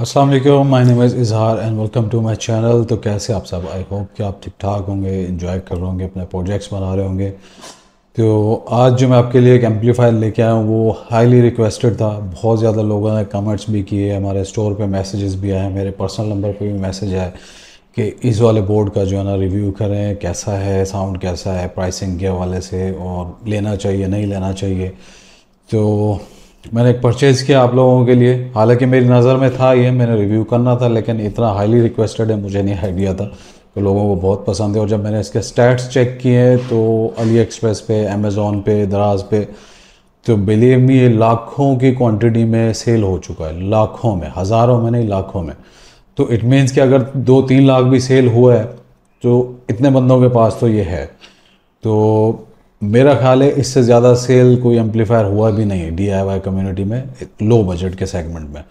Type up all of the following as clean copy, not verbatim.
अस्सलाम वालेकुम, my name is Izhar and welcome to my channel. तो कैसे आप सब? आई होप कि आप ठीक ठाक होंगे, एंजॉय कर रहे होंगे, अपने प्रोजेक्ट्स बना रहे होंगे। तो आज जो मैं आपके लिए एक एम्पलीफायर लेके आया हूँ वो हाईली रिक्वेस्टेड था। बहुत ज़्यादा लोगों ने कमेंट्स भी किए, हमारे स्टोर पे मैसेजेस भी आए, मेरे पर्सनल नंबर पे भी मैसेज आए कि इस वाले बोर्ड का जो है ना रिव्यू करें, कैसा है, साउंड कैसा है, प्राइसिंग के हवाले से, और लेना चाहिए नहीं लेना चाहिए। तो मैंने एक परचेज़ किया आप लोगों के लिए। हालांकि मेरी नज़र में था ये, मैंने रिव्यू करना था, लेकिन इतना हाईली रिक्वेस्टेड है, मुझे नहीं आइडिया था। तो लोगों को बहुत पसंद है। और जब मैंने इसके स्टैट्स चेक किए तो अली एक्सप्रेस पे, अमेज़ोन पे, दराज पे, तो बिलीव मी ये लाखों की क्वांटिटी में सेल हो चुका है। लाखों में, हज़ारों में नहीं, लाखों में। तो इट मीन्स कि अगर 2-3 लाख भी सेल हुआ है तो इतने बंदों के पास तो ये है। तो मेरा ख्याल है इससे ज़्यादा सेल कोई एम्पलीफायर हुआ भी नहीं है DIY कम्युनिटी में, लो बजट के सेगमेंट में।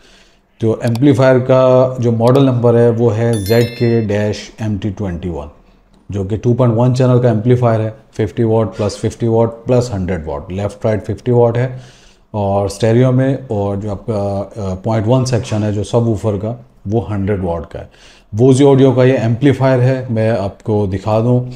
तो एम्पलीफायर का जो मॉडल नंबर है वो है ZK-MT21, जो कि 2.1 चैनल का एम्पलीफायर है। 50 वाट प्लस 50 वाट प्लस 100 वाट, लेफ़्ट राइट 50 वाट है और स्टेरियो में। और जो आपका 0.1 सेक्शन है जो सब वूफर का, वो 100 वाट का है। वोजी ऑडियो का ये एम्पलीफायर है। मैं आपको दिखा दूँ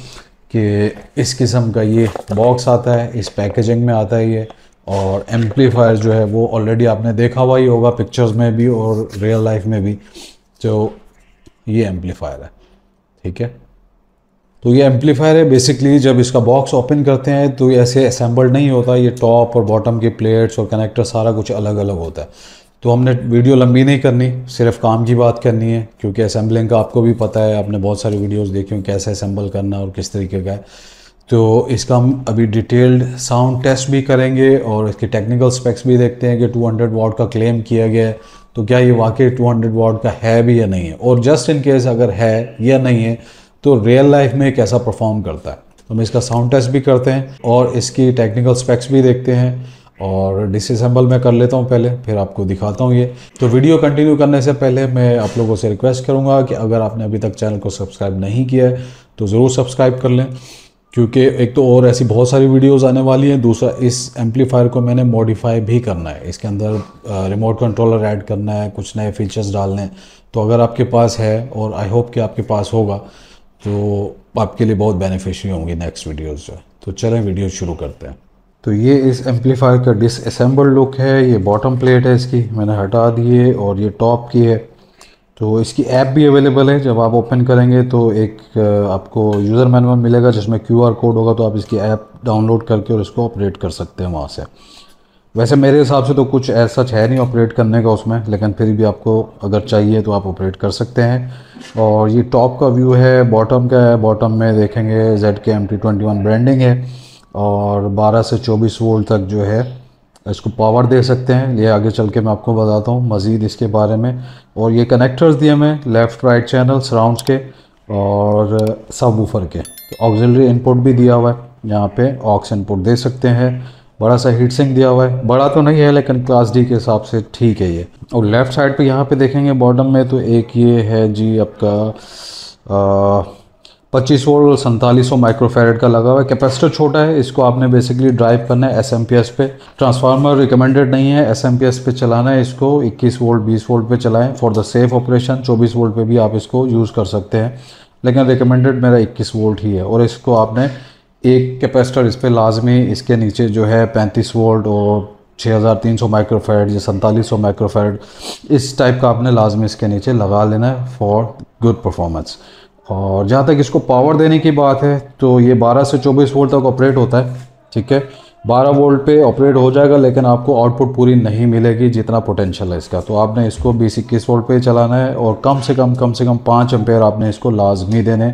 कि इस किस्म का ये बॉक्स आता है, इस पैकेजिंग में आता है ये। और एम्पलीफायर जो है वो ऑलरेडी आपने देखा हुआ ही होगा पिक्चर्स में भी और रियल लाइफ में भी। तो ये एम्पलीफायर है, ठीक है। तो ये एम्पलीफायर है। बेसिकली जब इसका बॉक्स ओपन करते हैं तो ये ऐसे असेंबल्ड नहीं होता। ये टॉप और बॉटम के प्लेट्स और कनेक्टर सारा कुछ अलग अलग होता है। तो हमने वीडियो लंबी नहीं करनी, सिर्फ काम की बात करनी है, क्योंकि असेंबलिंग का आपको भी पता है, आपने बहुत सारी वीडियोस देखी हैं कैसे असेंबल करना और किस तरीके का है। तो इसका हम अभी डिटेल्ड साउंड टेस्ट भी करेंगे और इसके टेक्निकल स्पेक्स भी देखते हैं कि 200 वाट का क्लेम किया गया है तो क्या ये वाकई 200 वाट का है भी या नहीं है, और जस्ट इन केस अगर है या नहीं है तो रियल लाइफ में कैसा परफॉर्म करता है। तो हम इसका साउंड टेस्ट भी करते हैं और इसकी टेक्निकल स्पेक्स भी देखते हैं। और डिसअसेंबल मैं कर लेता हूँ पहले, फिर आपको दिखाता हूँ ये। तो वीडियो कंटिन्यू करने से पहले मैं आप लोगों से रिक्वेस्ट करूँगा कि अगर आपने अभी तक चैनल को सब्सक्राइब नहीं किया है तो ज़रूर सब्सक्राइब कर लें, क्योंकि एक तो और ऐसी बहुत सारी वीडियोस आने वाली हैं। दूसरा, इस एम्पलीफायर को मैंने मॉडिफाई भी करना है, इसके अंदर रिमोट कंट्रोलर ऐड करना है, कुछ नए फीचर्स डालने हैं। तो अगर आपके पास है, और आई होप कि आपके पास होगा, तो आपके लिए बहुत बेनिफिशियल होंगी नेक्स्ट वीडियोस जो है। तो चलें वीडियो शुरू करते हैं। तो ये इस एम्पलीफायर का डिसअसेंबल लुक है। ये बॉटम प्लेट है इसकी, मैंने हटा दी है, और ये टॉप की है। तो इसकी ऐप भी अवेलेबल है। जब आप ओपन करेंगे तो एक आपको यूज़र मैनुअल मिलेगा जिसमें QR कोड होगा, तो आप इसकी ऐप डाउनलोड करके और इसको ऑपरेट कर सकते हैं वहाँ से। वैसे मेरे हिसाब से तो कुछ ऐसा सच है नहीं ऑपरेट करने का उसमें, लेकिन फिर भी आपको अगर चाहिए तो आप ऑपरेट कर सकते हैं। और ये टॉप का व्यू है, बॉटम का है। बॉटम में देखेंगे ZK-MT21 ब्रांडिंग है, और 12 से 24 वोल्ट तक जो है इसको पावर दे सकते हैं। ये आगे चल के मैं आपको बताता हूँ मज़ीद इसके बारे में। और ये कनेक्टर्स दिए मैं लेफ़्ट राइट चैनल सराउंड्स के और सब वूफर के। तो ऑक्सिलरी इनपुट भी दिया हुआ है, यहाँ पे ऑक्स इनपुट दे सकते हैं। बड़ा सा हीट सिंक दिया हुआ है, बड़ा तो नहीं है लेकिन क्लास डी के हिसाब से ठीक है ये। और लेफ़्ट साइड पे यहाँ पे देखेंगे बॉटम में, तो एक ये है जी आपका 25 वोल्ट 4700 माइक्रोफेरेड का लगा हुआ है। कैपेसिटर छोटा है, इसको आपने बेसिकली ड्राइव करना है SMPS पे। ट्रांसफार्मर रिकमेंडेड नहीं है, SMPS पे चलाना है इसको। 21 वोल्ट 20 वोल्ट पे चलाएं for the safe operation. 24 volt पे भी आप इसको यूज़ कर सकते हैं, लेकिन रिकमेंडेड मेरा 21 वोल्ट ही है। और इसको आपने एक कैपेसिटर इस पर लाजमी, इसके नीचे जो है 35 वोल्ट और 6300 माइक्रोफेरेड या 4700 माइक्रोफेरेड, इस टाइप का आपने लाजमी इसके नीचे लगा लेना है फॉर गुड परफॉर्मेंस। और जहाँ तक इसको पावर देने की बात है तो ये 12 से 24 वोल्ट तक ऑपरेट होता है, ठीक है। 12 वोल्ट पे ऑपरेट हो जाएगा, लेकिन आपको आउटपुट पूरी नहीं मिलेगी जितना पोटेंशियल है इसका। तो आपने इसको 20-21 वोल्ट पे चलाना है, और कम से कम 5 एम्पेयर आपने इसको लाजमी देने।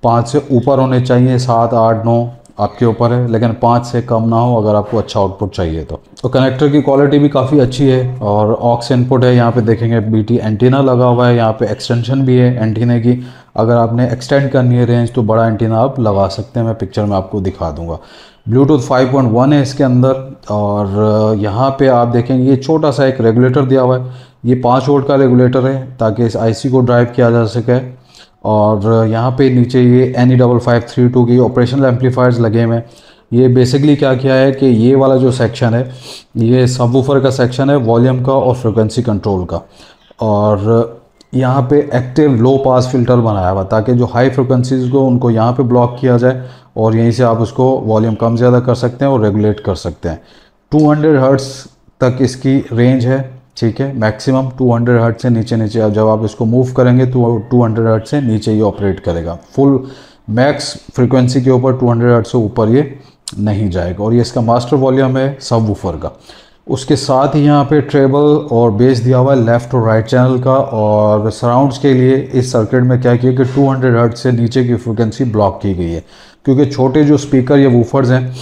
5 से ऊपर होने चाहिए, 7, 8, 9 आपके ऊपर है, लेकिन 5 से कम ना हो अगर आपको अच्छा आउटपुट चाहिए तो कनेक्टर की क्वालिटी भी काफ़ी अच्छी है। और ऑक्स इनपुट है, यहाँ पे देखेंगे BT एंटीना लगा हुआ है, यहाँ पे एक्सटेंशन भी है एंटीना की। अगर आपने एक्सटेंड करनी है रेंज तो बड़ा एंटीना आप लगा सकते हैं, मैं पिक्चर में आपको दिखा दूंगा। ब्लूटूथ 5.1 है इसके अंदर। और यहाँ पे आप देखेंगे ये छोटा सा एक रेगुलेटर दिया हुआ है। ये 5 वोल्ट का रेगुलेटर है ताकि इस IC को ड्राइव किया जा सके। और यहाँ पे नीचे ये NE5532 की ऑपरेशनल एम्पलीफायर्स लगे हुए हैं। ये बेसिकली क्या किया है कि ये वाला जो सेक्शन है, ये सबवूफर का सेक्शन है, वॉल्यूम का और फ्रिक्वेंसी कंट्रोल का। और यहाँ पे एक्टिव लो पास फिल्टर बनाया हुआ ताकि जो हाई फ्रिक्वेंसीज़ को उनको यहाँ पे ब्लॉक किया जाए और यहीं से आप उसको वॉल्यूम कम ज़्यादा कर सकते हैं और रेगुलेट कर सकते हैं। 200 हर्ट्ज़ तक इसकी रेंज है, ठीक है, मैक्सिमम 200 हर्ट्ज़ से नीचे नीचे जब आप इसको मूव करेंगे तो 200 हर्ट्ज़ से नीचे ये ऑपरेट करेगा। फुल मैक्स फ्रिक्वेंसी के ऊपर 200 हर्ट्ज़ से ऊपर ये नहीं जाएगा। और ये इसका मास्टर वॉल्यूम है सबवूफर का। उसके साथ ही यहाँ पे ट्रेबल और बेस दिया हुआ है लेफ़्ट और राइट चैनल का। और सराउंड्स के लिए इस सर्किट में क्या किया कि 200 हर्ट्ज़ से नीचे की फ्रिक्वेंसी ब्लॉक की गई है, क्योंकि छोटे जो स्पीकर या वूफर्स हैं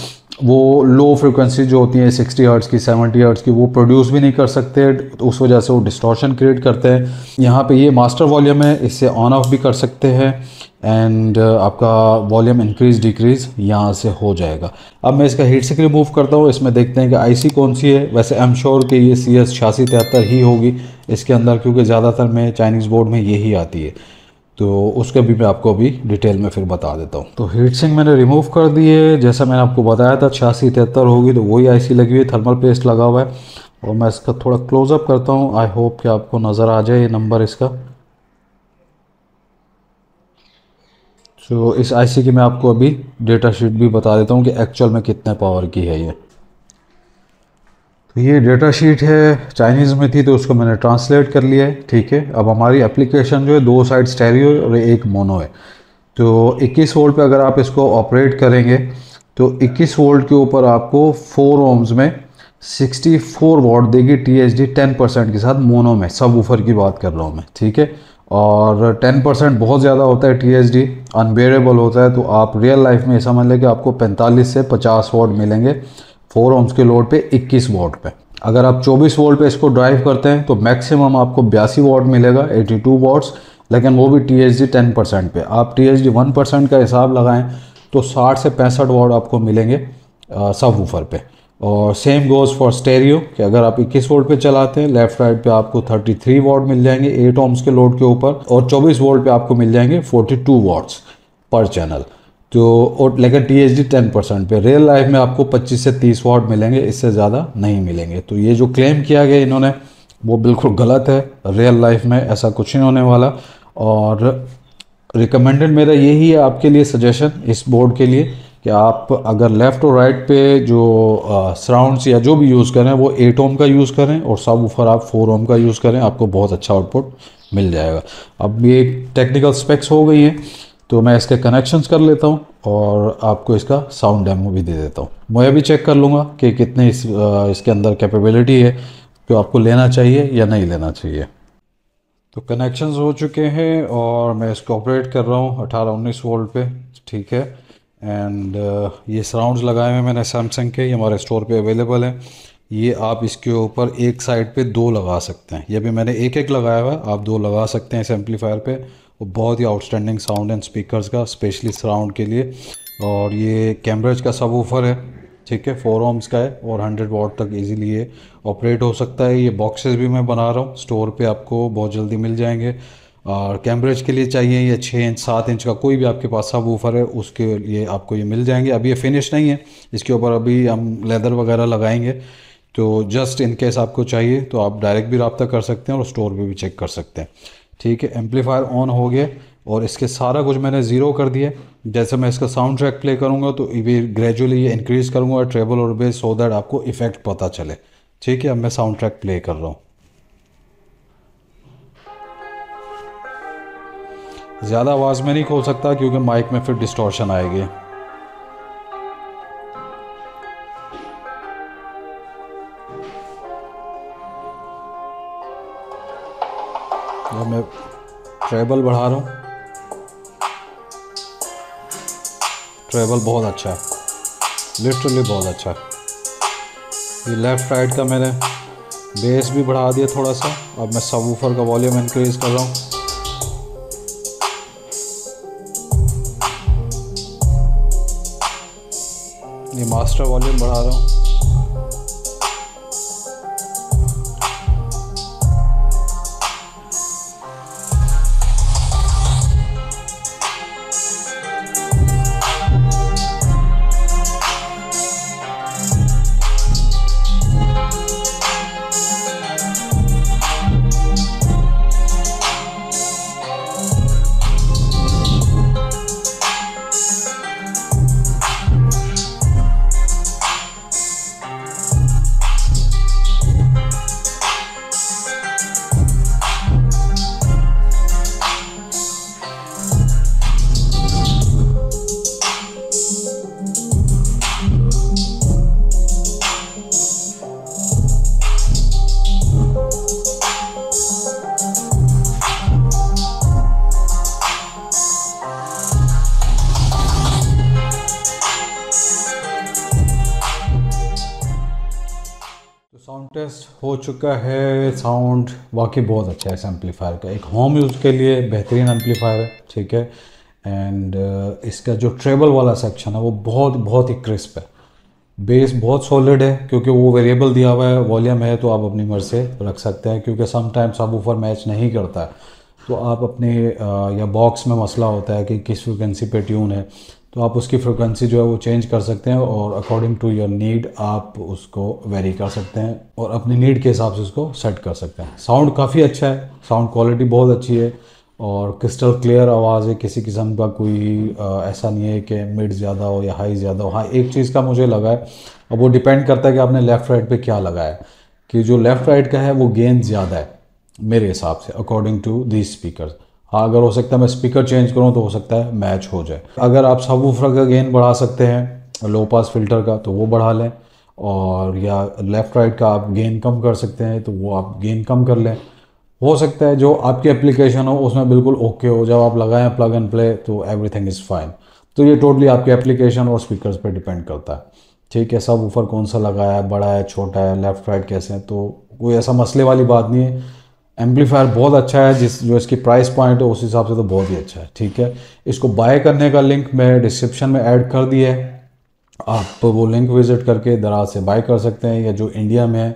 वो लो फ्रिक्वेंसी जो होती है 60 हर्ट्ज़ की 70 हर्ट्ज़ की वो प्रोड्यूस भी नहीं कर सकते, तो उस वजह से वो डिस्टॉर्शन क्रिएट करते हैं। यहाँ पे ये मास्टर वॉल्यूम है, इससे ऑन ऑफ भी कर सकते हैं एंड आपका वॉल्यूम इंक्रीज़ डिक्रीज़ यहाँ से हो जाएगा। अब मैं इसका हीट सिंक रिमूव करता हूँ। इसमें देखते हैं कि आईसी कौन सी है। वैसे आई एम श्योर कि ये CS8673 ही होगी इसके अंदर, क्योंकि ज़्यादातर में चाइनीज़ बोर्ड में यही आती है, तो उसके भी मैं आपको अभी डिटेल में फिर बता देता हूँ। तो हीट सिंक मैंने रिमूव कर दिए, जैसा मैंने आपको बताया था 8673 होगी, तो वही आईसी लगी हुई है, थर्मल पेस्ट लगा हुआ है। और मैं इसका थोड़ा क्लोज़अप करता हूँ, आई होप कि आपको नज़र आ जाए ये नंबर इसका। तो इस आईसी की मैं आपको अभी डेटा शीट भी बता देता हूँ कि एक्चुअल में कितने पावर की है ये। तो ये डेटा शीट है, चाइनीज़ में थी तो उसको मैंने ट्रांसलेट कर लिया है, ठीक है। अब हमारी एप्लीकेशन जो है 2 साइड स्टेरियो और 1 मोनो है। तो 21 वोल्ट पे अगर आप इसको ऑपरेट करेंगे तो 21 वोल्ट के ऊपर आपको 4 ohms में 64 वॉट देगी THD 10% के साथ मोनो में, सब वूफर की बात कर रहा हूँ मैं, ठीक है। और 10% बहुत ज़्यादा होता है, THD अनबेरेबल होता है, तो आप रियल लाइफ में समझ लें कि आपको 45 से 50 वॉट मिलेंगे 4 ohms के लोड पे 21 वॉट पे। अगर आप 24 वोल्ट पे इसको ड्राइव करते हैं तो मैक्सिमम आपको 82 वॉट मिलेगा, 82 वॉट्स, लेकिन वो भी THD 10% पे। आप THD 1% का हिसाब लगाएं तो 60 से 65 वॉट आपको मिलेंगे सब वूफर पे। और सेम गोज़ फॉर स्टेरियो कि अगर आप 21 वोल्ट पे चलाते हैं लेफ़्ट राइट पे आपको 33 वॉट मिल जाएंगे 8 ohms के लोड के ऊपर, और 24 वोल्ट पे आपको मिल जाएंगे 42 वॉट्स पर चैनल। तो और लेकिन THD 10% पे रियल लाइफ में आपको 25 से 30 वॉट मिलेंगे, इससे ज़्यादा नहीं मिलेंगे। तो ये जो क्लेम किया गया इन्होंने वो बिल्कुल गलत है, रियल लाइफ में ऐसा कुछ नहीं होने वाला। और रिकमेंडेड मेरा यही है आपके लिए सजेशन इस बोर्ड के लिए कि आप अगर लेफ़्ट और राइट पे जो सराउंड्स या जो भी यूज़ करें वो 8 ohm का यूज़ करें और सब वूफर आप 4 ohm का यूज़ करें, आपको बहुत अच्छा आउटपुट मिल जाएगा। अब ये टेक्निकल स्पेक्स हो गई हैं, तो मैं इसके कनेक्शंस कर लेता हूँ और आपको इसका साउंड डेमो भी दे देता हूँ। मैं भी चेक कर लूँगा कि कितनी इसके अंदर कैपेबिलिटी है, तो आपको लेना चाहिए या नहीं लेना चाहिए। तो कनेक्शंस हो चुके हैं और मैं इसको ऑपरेट कर रहा हूँ 18-19 वोल्ट पे, ठीक है। एंड ये सराउंड्स लगाए हुए मैंने सैमसंग के, ये हमारे स्टोर पे अवेलेबल है। ये आप इसके ऊपर एक साइड पे 2 लगा सकते हैं, ये भी मैंने एक लगाया हुआ है, आप 2 लगा सकते हैं इस एम्पलीफायर पे। वो बहुत ही आउटस्टैंडिंग साउंड एंड स्पीकर्स का, स्पेशली सराउंड के लिए। और ये कैम्ब्रिज का सबवूफर है, ठीक है, 4 ohms का है और 100 वॉट तक इजीली ये ऑपरेट हो सकता है। ये बॉक्सेस भी मैं बना रहा हूँ, स्टोर पे आपको बहुत जल्दी मिल जाएंगे। और कैम्ब्रिज के लिए चाहिए ये 6 इंच 7 इंच का कोई भी आपके पास सबवूफर है उसके लिए आपको ये मिल जाएंगे। अभी ये फिनिश नहीं है, इसके ऊपर अभी हम लेदर वगैरह लगाएंगे, तो जस्ट इन केस आपको चाहिए तो आप डायरेक्ट भी रब्ता कर सकते हैं और स्टोर पे भी चेक कर सकते हैं, ठीक है। एम्पलीफायर ऑन हो गया और इसके सारा कुछ मैंने ज़ीरो कर दिया। जैसे मैं इसका साउंड ट्रैक प्ले करूँगा तो ये ग्रेजुअली ये इंक्रीज़ करूँगा ट्रेबल और बेस, सो दैट आपको इफ़ेक्ट पता चले, ठीक है। अब मैं साउंड ट्रैक प्ले कर रहा हूँ। ज़्यादा आवाज़ में नहीं खोल सकता क्योंकि माइक में फिर डिस्टॉर्शन आएगी। अब मैं ट्रेबल बढ़ा रहा हूँ, ट्रेबल बहुत अच्छा है, लिटरली बहुत अच्छा है। ये लेफ़्ट राइट का मैंने बेस भी बढ़ा दिया थोड़ा सा। अब मैं सबवूफर का वॉल्यूम इंक्रीज़ कर रहा हूँ। ये मास्टर वॉल्यूम बढ़ा रहा हूँ। साउंड टेस्ट हो चुका है। साउंड वाकई बहुत अच्छा है इस एम्पलीफायर का, एक होम यूज़ के लिए बेहतरीन एम्पलीफायर है, ठीक है। एंड इसका जो ट्रेबल वाला सेक्शन है वो बहुत बहुत ही क्रिस्प है। बेस बहुत सॉलिड है क्योंकि वो वेरिएबल दिया हुआ है, वॉल्यूम है तो आप अपनी मर्ज़ी से रख सकते हैं, क्योंकि समटाइम्स सबवूफर मैच नहीं करता है तो आप अपने या बॉक्स में मसला होता है कि किस फ्रिक्वेंसी पे ट्यून है, तो आप उसकी फ्रिक्वेंसी जो है वो चेंज कर सकते हैं और अकॉर्डिंग टू योर नीड आप उसको वेरी कर सकते हैं और अपनी नीड के हिसाब से उसको सेट कर सकते हैं। साउंड काफ़ी अच्छा है, साउंड क्वालिटी बहुत अच्छी है और क्रिस्टल क्लियर आवाज़ है, किसी किस्म का कोई ऐसा नहीं है कि मिड ज़्यादा हो या हाई ज़्यादा हो। हाँ, एक चीज़ का मुझे लगा है, अब वो डिपेंड करता है कि आपने लेफ़्ट राइट पे क्या लगाया है, कि जो लेफ़्ट राइट का है वो गेन ज़्यादा है मेरे हिसाब से अकॉर्डिंग टू दीज स्पीकर। हाँ, अगर हो सकता है मैं स्पीकर चेंज करूँ तो हो सकता है मैच हो जाए। अगर आप सबवूफर का गेन बढ़ा सकते हैं लो पास फिल्टर का तो वो बढ़ा लें, और या लेफ़्ट राइट का आप गेन कम कर सकते हैं तो वो आप गेन कम कर लें। हो सकता है जो आपकी एप्लीकेशन हो उसमें बिल्कुल ओके हो, जब आप लगाएं प्लग एंड प्ले तो एवरीथिंग इज़ फाइन। तो ये टोटली आपकी एप्लीकेशन और स्पीकर्स पे डिपेंड करता है, ठीक है। सबवूफर कौन सा लगाया है, बड़ा है छोटा है, लेफ़्ट राइट कैसे है, तो कोई ऐसा मसले वाली बात नहीं है। एम्पलीफायर बहुत अच्छा है, जो इसकी प्राइस पॉइंट है उस हिसाब से तो बहुत ही अच्छा है, ठीक है। इसको बाय करने का लिंक मैं डिस्क्रिप्शन में ऐड कर दिया है, आप वो लिंक विज़िट करके दराज से बाय कर सकते हैं, या जो इंडिया में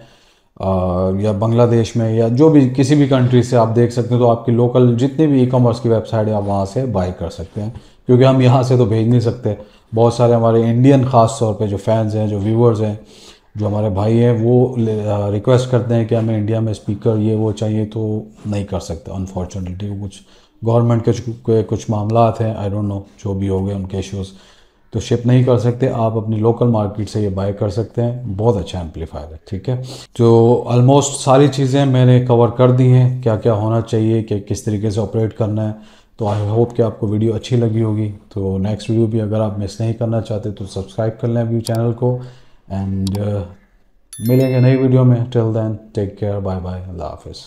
या बांग्लादेश में या जो भी किसी भी कंट्री से आप देख सकते हैं, तो आपकी लोकल जितनी भी ई कॉमर्स की वेबसाइट है आप वहाँ से बाय कर सकते हैं, क्योंकि हम यहाँ से तो भेज नहीं सकते। बहुत सारे हमारे इंडियन ख़ास तौर पे जो फैंस हैं, जो व्यूअर्स हैं, जो हमारे भाई हैं, वो रिक्वेस्ट करते हैं कि हमें इंडिया में स्पीकर ये वो चाहिए, तो नहीं कर सकते अनफॉर्चुनेटली। कुछ गवर्नमेंट के कुछ मामला हैं, आई डोंट नो, जो भी हो गए उनके इश्यूज़, तो शिप नहीं कर सकते। आप अपनी लोकल मार्केट से ये बाय कर सकते हैं, बहुत अच्छा एम्पलीफायर है, ठीक है। तो ऑलमोस्ट सारी चीज़ें मैंने कवर कर दी हैं, क्या क्या होना चाहिए, कि किस तरीके से ऑपरेट करना है। तो आई होप कि आपको वीडियो अच्छी लगी होगी। तो नेक्स्ट वीडियो भी अगर आप मिस नहीं करना चाहते तो सब्सक्राइब कर लें अभी चैनल को। एंड मिलेंगे नई वीडियो में। Till then take care, bye bye, अल्लाह हाफिज़।